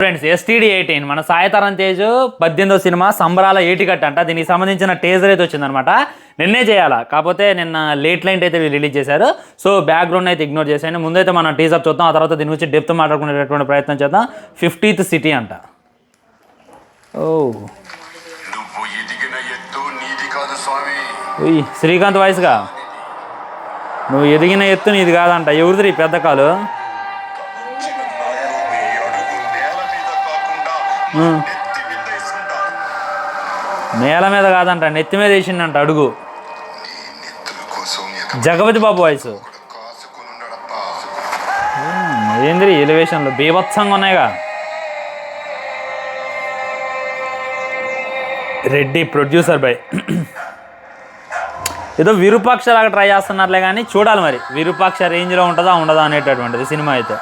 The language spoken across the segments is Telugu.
ఫ్రెండ్స్ STD18 మన సాయితరం తేజ్ 18వ సినిమా సంబరాల ఏటికట్ అంట. దీనికి సంబంధించిన టేజర్ అయితే వచ్చిందనమాట. నిన్నే చేయాలా, కాకపోతే నిన్న లేట్ లైట్ అయితే రిలీజ్ చేశారు. సో బ్యాక్గ్రౌండ్ అయితే ఇగ్నోర్ చేశాను. ముందైతే మనం టీజర్ చూద్దాం, ఆ తర్వాత దీని గురించి డెప్త్ మాట్లాడుకునేటటువంటి ప్రయత్నం చేద్దాం. 50th సిటీ అంట. ఓ శ్రీకాంత్ వాయిస్గా నువ్వు ఎదిగిన ఎత్తు నీది కాదంట. ఎవరిది పెద్ద కాలు? నేల మీద కాదంట, నెత్తి మీద వేసిండంట అడుగు. జగపతి బాబు వాయిస్ ఏంద్రీ ఎలివేషన్లు బీభత్సంగా ఉన్నాయిగా. రెడ్డి ప్రొడ్యూసర్ బై ఏదో విరూపాక్ష లాగా ట్రై చేస్తున్నారులే కానీ చూడాలి మరి విరూపాక్ష రేంజ్లో ఉంటుందా ఉండదా అనేటటువంటిది సినిమా అయితే.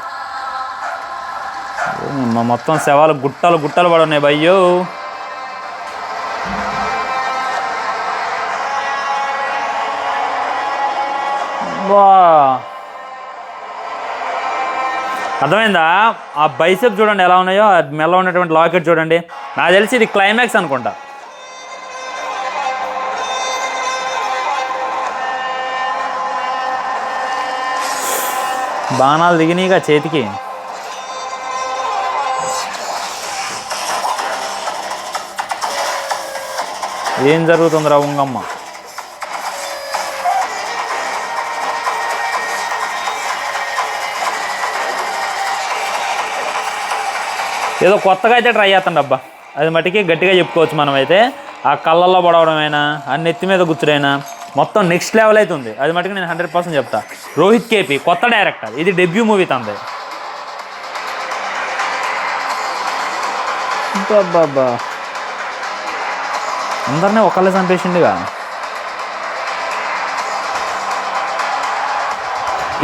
మొత్తం శవాలు గుట్టలు గుట్టలు పడి ఉన్నాయి భయ్యో. బా అర్థమైందా? ఆ బైసెప్ చూడండి ఎలా ఉన్నాయో, మెల్ల ఉన్నటువంటి లాకెట్ చూడండి. నాకు తెలిసి ఇది క్లైమాక్స్ అనుకుంటా. బాణాలు దిగినాయిగా చేతికి. ఏం జరుగుతుందిరా ఉంగమ్మ? ఏదో కొత్తగా అయితే ట్రై చేస్తాండి అబ్బా. అది మట్టికి గట్టిగా చెప్పుకోవచ్చు మనం అయితే. ఆ కళ్ళల్లో పడవడమైనా, ఆ నెత్తి మీద గుచ్చుడైనా మొత్తం నెక్స్ట్ లెవెల్ అయితే ఉంది. అది మటుకు నేను 100% చెప్తా. రోహిత్ కేపీ కొత్త డైరెక్టర్, ఇది డెబ్యూ మూవీ తంది. బాబా అందరినీ ఒకళ్ళే చంపేసిండుగా.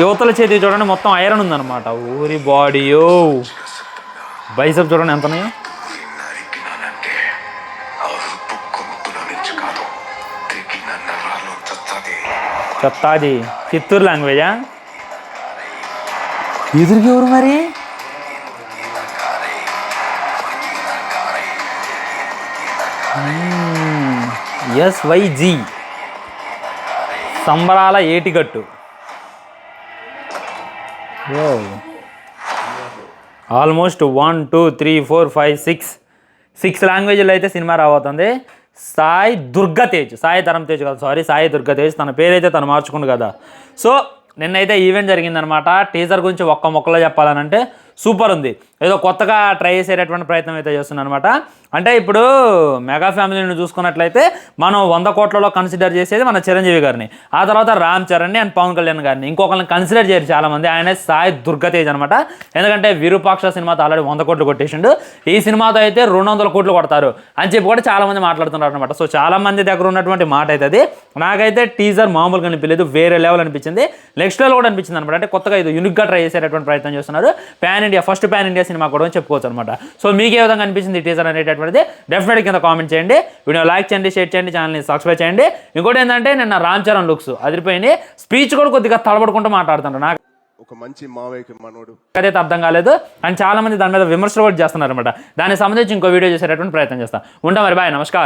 యువతల చేతి చూడండి మొత్తం ఐరన్ ఉందన్నమాట. ఊరి బాడీయో బైసెప్ చూడండి ఎంత ఉన్నాయో. చెప్తాది చిత్తూరు లాంగ్వేజా? ఎదురుకి ఎవరు మరి? SYG సంబరాల ఏటిగట్టు. ఆల్మోస్ట్ 1 2 3 4 5 6 లాంగ్వేజ్లో అయితే సినిమా రాబోతుంది. సాయి దుర్గతేజ్, సాయి తరం తేజ్ కాదు, సారీ సాయి దుర్గతేజ్. తన పేరైతే తను మార్చుకుండు కదా. సో నిన్నైతే ఈవెంట్ జరిగిందనమాట. టీజర్ గురించి ఒక్క మొక్కలో చెప్పాలనంటే సూపర్ ఉంది. ఏదో కొత్తగా ట్రై చేసేటటువంటి ప్రయత్నం అయితే చేస్తున్నాను అనమాట. అంటే ఇప్పుడు మెగా ఫ్యామిలీని చూసుకున్నట్లయితే మనం 100 కోట్లలో కన్సిడర్ చేసేది మన చిరంజీవి గారిని, ఆ తర్వాత రామ్ చరణ్ని అండ్ పవన్ కళ్యాణ్ గారిని. ఇంకొకరిని కన్సిడర్ చేయరు చాలామంది. ఆయన సాయి దుర్గతేజ్ అనమాట. ఎందుకంటే విరూపాక్ష సినిమాతో ఆల్రెడీ 100 కోట్లు కొట్టేసిండు. ఈ సినిమాతో అయితే 200 కోట్లు కొడతారు అని చెప్పి కూడా చాలామంది మాట్లాడుతున్నారు అనమాట. సో చాలామంది దగ్గర ఉన్నటువంటి మాట అయితే అది. నాకైతే టీజర్ మామూలుగా అనిపించలేదు, వేరే లెవెల్ అనిపించింది, నెక్స్ట్ లెవెల్ కూడా అనిపించింది అనమాట. అంటే కొత్తగా ఇది యూనిక్గా ట్రై చేసేటటువంటి ప్రయత్నం చేస్తున్నారు. ఫస్ట్ పాన్ ఇండియా సినిమా కూడా చెప్పుకోవచ్చు అనమాట. సో మీకు ఏ విధంగా అనిపించింది టీజర్ అనేటటువంటిది డెఫినెట్గా కింద కామెంట్ చేయండి. వీడియో లైక్ చేయండి, షేర్ చేయండి, ఛానల్ని సబ్స్క్రైబ్ చేయండి. ఇంకోటి ఏంటంటే నిన్న రామ్ చరణ్ లుక్స్ అదిరిపోయింది. స్పీచ్ కూడా కొద్దిగా తడబడుకుంటూ మాట్లాడుతుంటారు. నాకు ఒక మంచి మావయ్యకి మనోడు అదైతే అర్థం కాలేదు. అండ్ చాలా మంది దాని మీద విమర్శలు కూడా చేస్తున్నారు అనమాట. దానికి సంబంధించి ఇంకో వీడియో చేసేటటువంటి ప్రయత్నం చేస్తాను. ఉంటాం మరి, బాయ్, నమస్కారం.